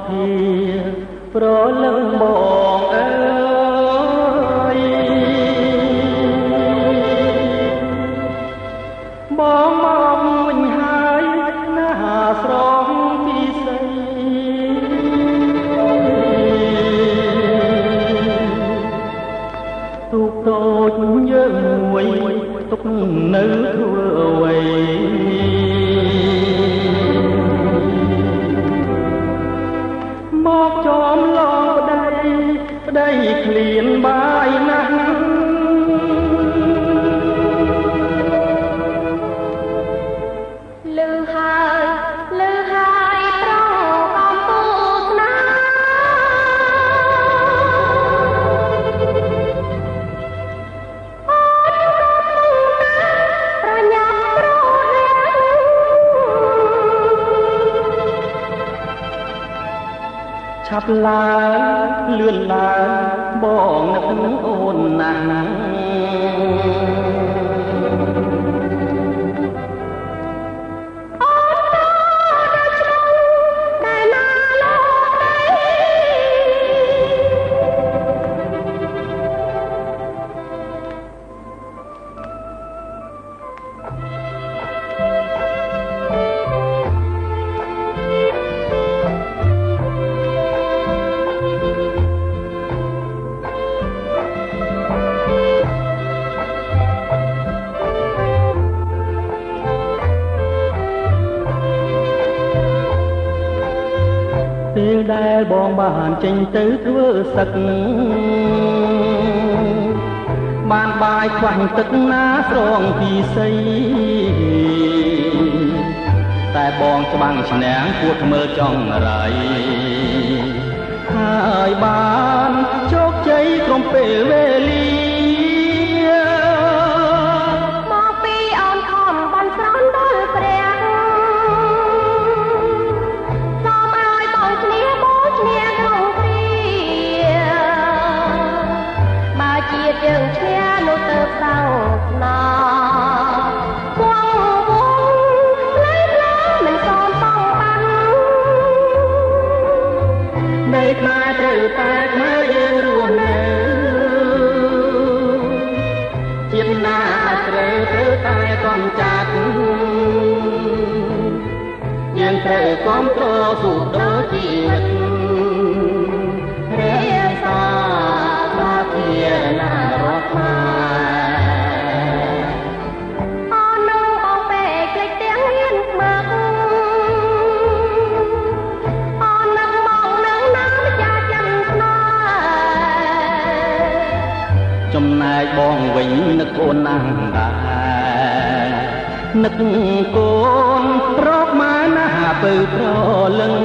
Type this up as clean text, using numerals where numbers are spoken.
ភាប្រលឹងបងអើយបងមកវិញហើយណាស្រងពីស្រីទុកតូចយើងមួយទុកនៅធ្វើអ្វីមកចំឡងប្តីឃ្លានបាយណាស់លឺហើយប្រងកំពូស្នាប្រញាប់ប្រហែលឆាប់ឡើងលឿនឡើងបងនឹកនឹងអូនណាស់ពេលដែលបងបានចេញទៅធ្វើសឹកបានបាយខ្វាញ់ទឹកណាស្រងពីសីតែបងច្បាំងឈ្នះពួតមើលចង់រៃហើយបានជោគជ័យក្រុមពេលវេលាមកពីអូនខំបន់ស្រន់ដល់ព្រះយើងឈ្នះនោះទៅសោកណោវងលេបឡាមិនសូមបងបាននៅខ្មែរត្រូវតែខ្មែរយើងរួមនៅជាតិណាត្រូវតែកំចាត់យើងត្រូវគ្រប់គ្រងសុខដូចជីវិតរាសាបាជាណាចំណែកបងវិញនឹកអូនណាស់ដែរនឹកកូនរកម៉ែណាពៅប្រលឹង